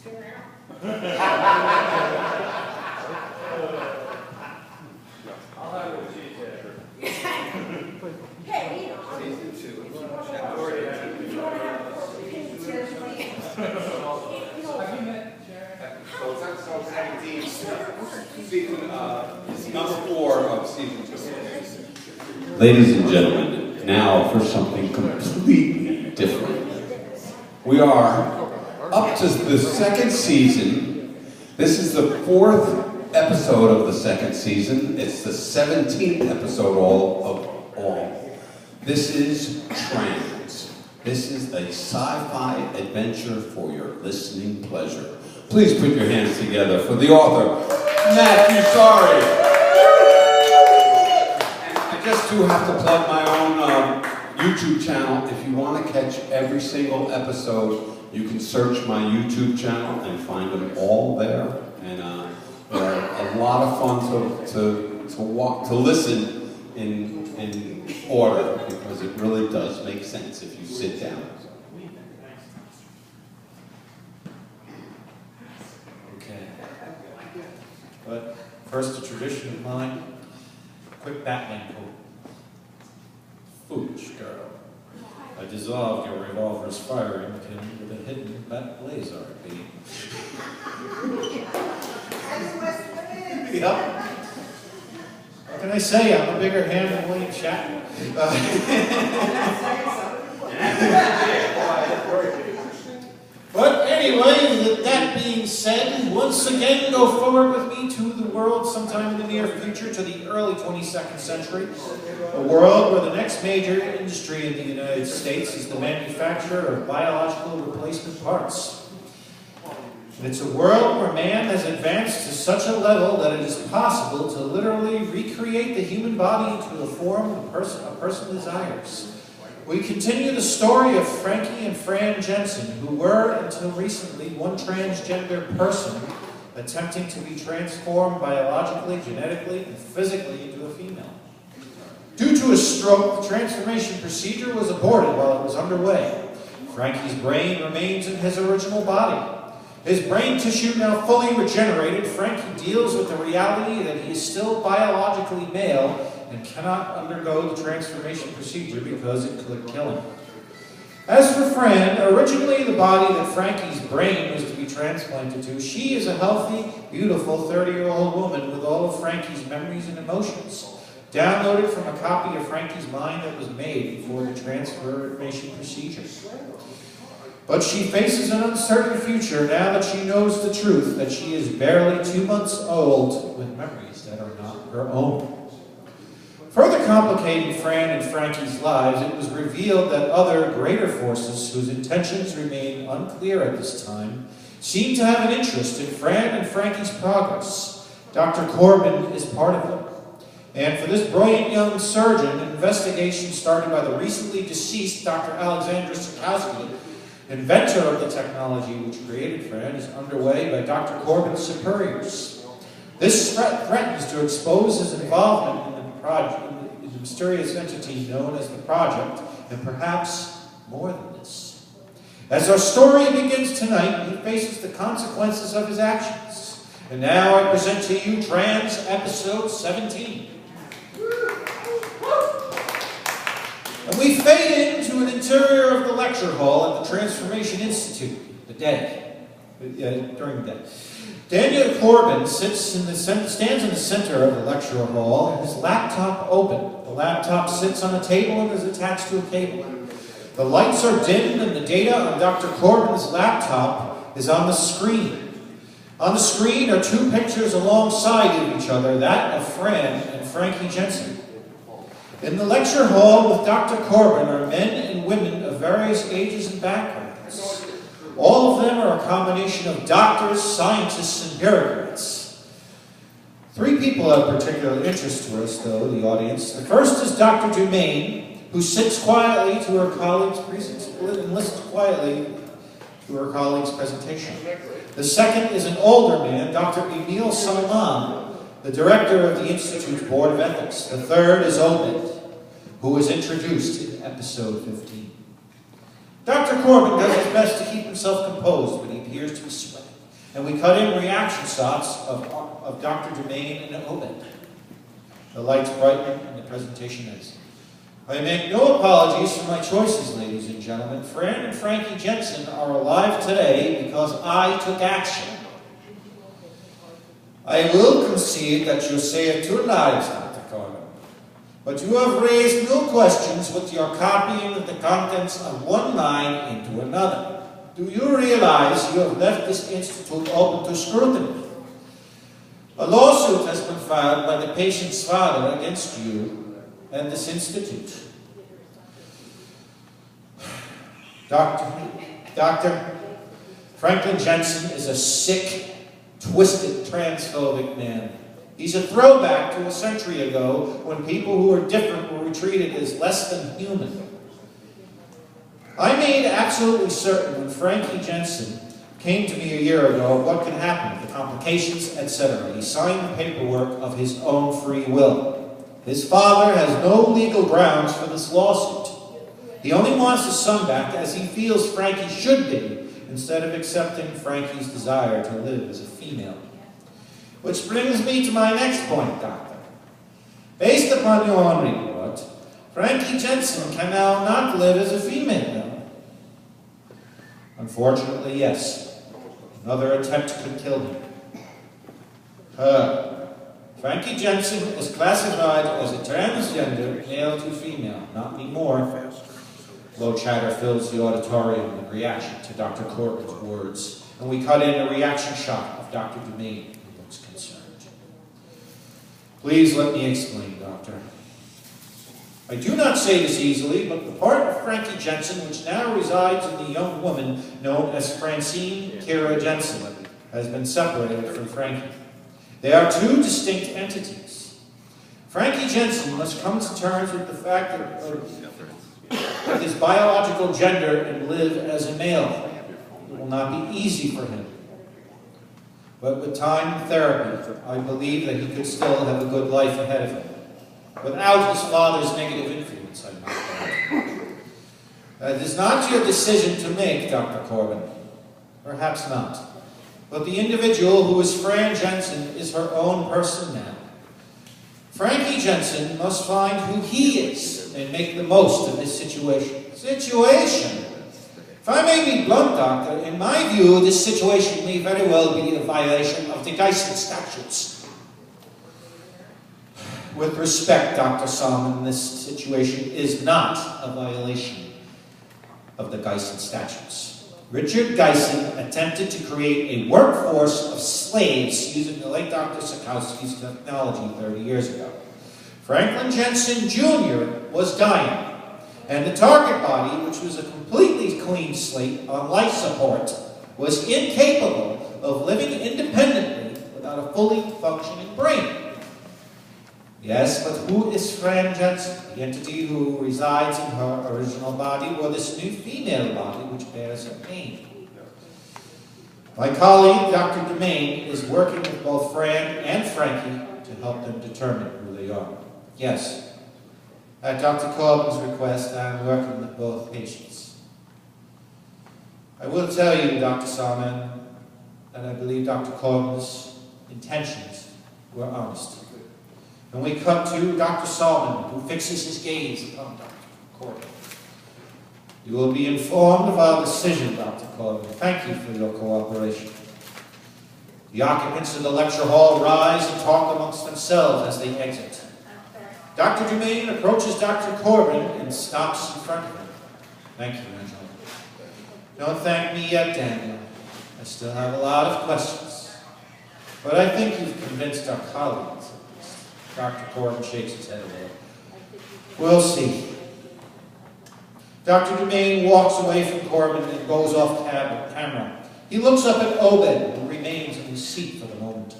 I'll have a cheese Hey, you know, Season 2. if you want to have Have you met Sharon? So it's episode 17, season number 4 of season 2. Ladies and gentlemen, now for something completely different. We are up to the second season. This is the 4th episode of the second season. It's the 17th episode all. This is Trans. This is a sci-fi adventure for your listening pleasure. Please put your hands together for the author, Fusari. And I just do have to plug my own YouTube channel. If you want to catch every single episode, you can search my YouTube channel and find them all there. And they're a lot of fun to listen in order, because it really does make sense if you sit down. Okay. But first, a tradition of mine, quick Batman quote. Foolish girl. I dissolved your revolver's firing pin with a hidden bat laser beam. Yep. What can I say? I'm a bigger hand than William Shatner. But anyway, with that being said, once again go forward with me to the world sometime in the near future, to the early 22nd century. A world where the next major industry in the United States is the manufacture of biological replacement parts. And it's a world where man has advanced to such a level that it is possible to literally recreate the human body into a form a person desires. We continue the story of Frankie and Fran Jensen, who were, until recently, one transgender person attempting to be transformed biologically, genetically, and physically into a female. Due to a stroke, the transformation procedure was aborted while it was underway. Frankie's brain remains in his original body. His brain tissue now fully regenerated, Frankie deals with the reality that he is still biologically male and cannot undergo the transformation procedure because it could kill him. As for Fran, originally the body that Frankie's brain was to be transplanted to, she is a healthy, beautiful 30-year-old woman with all of Frankie's memories and emotions, downloaded from a copy of Frankie's mind that was made before the transformation procedure. But she faces an uncertain future now that she knows the truth, that she is barely 2 months old with memories that are not her own. Further complicating Fran and Frankie's lives, it was revealed that other greater forces, whose intentions remain unclear at this time, seem to have an interest in Fran and Frankie's progress. Dr. Corbin is part of it. And for this brilliant young surgeon, an investigation started by the recently deceased Dr. Alexander Sikowski, inventor of the technology which created Fran, is underway by Dr. Corbin's superiors. This threatens to expose his involvement in the mysterious entity known as the Project, and perhaps more than this. As our story begins tonight, he faces the consequences of his actions. And now I present to you Trans Episode 17. And we fade into an interior of the lecture hall at the Transformation Institute, during the day. Daniel Corbin stands in the center of the lecture hall, his laptop open. The laptop sits on a table and is attached to a cable. The lights are dimmed and the data on Dr. Corbin's laptop is on the screen. On the screen are two pictures alongside of each other, that of Fran and Frankie Jensen. In the lecture hall with Dr. Corbin are men and women of various ages and backgrounds. All of them are a combination of doctors, scientists, and bureaucrats. Three people of particular interest to us, though, the audience. The first is Dr. Dumaine, who sits quietly to her colleague's and listens quietly to her colleague's presentation. The second is an older man, Dr. Emil Salman, the director of the Institute's Board of Ethics. The third is Obed, who was introduced in episode 15. Dr. Corbin does his best to keep himself composed, but he appears to be sweating. And we cut in reaction shots of Dr. Dumaine and Obed. The lights brighten and the presentation ends. I make no apologies for my choices, ladies and gentlemen. Fran and Frankie Jensen are alive today because I took action. I will concede that you saved 2 lives, Dr. Corbin. But you have raised no questions with your copying of the contents of one line into another. Do you realize you have left this institute open to scrutiny? A lawsuit has been filed by the patient's father against you and this institute. Doctor, Franklin Jensen is a sick, twisted, transphobic man. He's a throwback to a century ago when people who were different were treated as less than human. I made absolutely certain when Frankie Jensen came to me a year ago what can happen, the complications, etc. He signed the paperwork of his own free will. His father has no legal grounds for this lawsuit. He only wants his son back as he feels Frankie should be, instead of accepting Frankie's desire to live as a female. Which brings me to my next point, Doctor. Based upon your own report, Frankie Jensen can now not live as a female. Unfortunately, yes. Another attempt could kill him. Frankie Jensen is classified as a transgender, male to female. Not anymore. Low chatter fills the auditorium in reaction to Dr. Corbin's words, and we cut in a reaction shot of Dr. Dumaine, who looks concerned. Please let me explain, Doctor. I do not say this easily, but the part of Frankie Jensen which now resides in the young woman known as Francine Kira Jensen has been separated from Frankie. They are 2 distinct entities. Frankie Jensen must come to terms with the fact that his biological gender and live as a male. It will not be easy for him. But with time and therapy, I believe that he could still have a good life ahead of him. Without his father's negative influence, I might add. It is not your decision to make, Dr. Corbin. Perhaps not. But the individual who is Fran Jensen is her own person now. Frankie Jensen must find who he is and make the most of this situation. Situation? If I may be blunt, Doctor, in my view, this situation may very well be a violation of the Geisen statutes. With respect, Dr. Salmon, this situation is not a violation of the Geisen statutes. Richard Geisen attempted to create a workforce of slaves using the late Dr. Sikowski's technology 30 years ago. Franklin Jensen Jr. was dying, and the target body, which was a completely clean slate on life support, was incapable of living independently without a fully functioning brain. Yes, but who is Fran Jensen, the entity who resides in her original body, or this new female body which bears her name? My colleague, Dr. Dumaine, is working with both Fran and Frankie to help them determine who they are. Yes, at Dr. Corbin's request, I am working with both patients. I will tell you, Dr. Salman, that I believe Dr. Corbin's intentions were honest. And we cut to Dr. Salman, who fixes his gaze upon Dr. Corbin. You will be informed of our decision, Dr. Corbin. Thank you for your cooperation. The occupants of the lecture hall rise and talk amongst themselves as they exit. Dr. Dumaine approaches Dr. Corbin and stops in front of him. Thank you, Angela. Don't thank me yet, Daniel. I still have a lot of questions. But I think you've convinced our colleagues. Dr. Corbin shakes his head a little. We'll see. Dr. Dumaine walks away from Corbin and goes off camera. He looks up at Obed, who remains in his seat for the moment.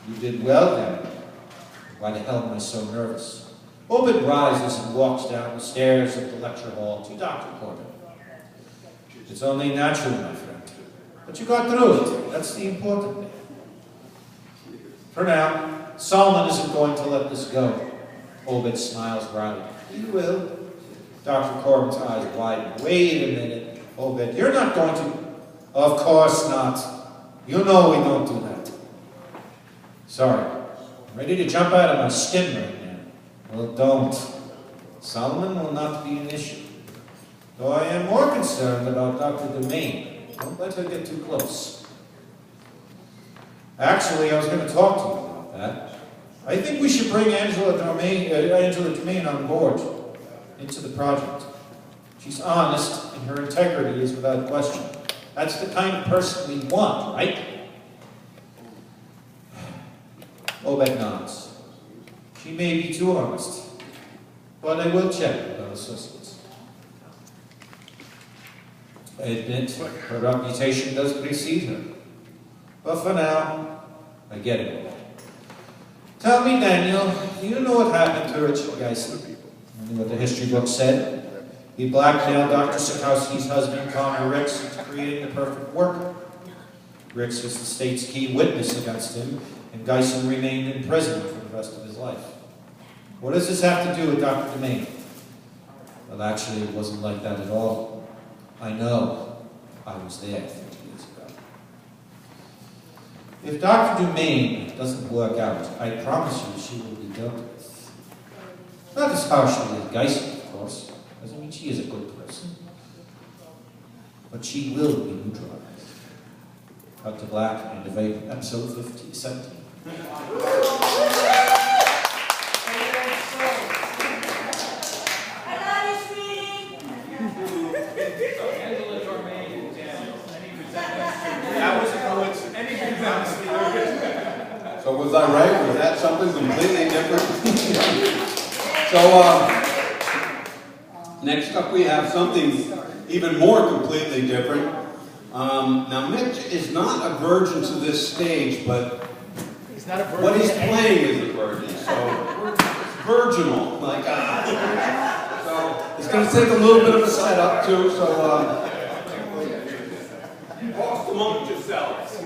You did well, Daniel. Why the hell am I so nervous? Obed rises and walks down the stairs of the lecture hall to Dr. Corbin. It's only natural, my friend. But you got through it. That's the important thing. For now, Salman isn't going to let this go. Obed smiles wryly. You will. Dr. Corbin's eyes widen. Wait a minute, Obed. You're not going to... Of course not. You know we don't do that. Sorry. I'm ready to jump out of my skin right now. Well, don't. Solomon will not be an issue. Though I am more concerned about Dr. Domain. Don't let her get too close. Actually, I was going to talk to you about that. I think we should bring Angela Domain on board into the project. She's honest, and her integrity is without question. That's the kind of person we want, right? Obed nods. She may be too honest, but I will check with our associates. I admit her reputation does precede her, but for now, I get it. Tell me, Daniel, do you know what happened to Richard Geisler? You know what the history book said? He blackmailed Dr. Sikowski's husband, Connor Ricks, into creating the perfect worker. Ricks was the state's key witness against him, and Geisler remained in prison for the rest of his life. What does this have to do with Dr. Domain? Well, actually, it wasn't like that at all. I know. I was there 50 years ago. If Dr. Domain doesn't work out, I promise you she will be dealt with. Not as harshly as Geisler, of course. Doesn't mean she is a good person. But she will be neutralized. Cut to black, end of episode 17. Angela Dormain and Daniel. That was a coincidence. Anything else? So was I right? Was that something completely different? So, next up we have something even more completely different. Now Mitch is not a virgin to this stage, but He's not a virgin. what he's playing is a virgin, so virginal. Like, so it's going to take a little bit of a setup too. So Walk among yourselves.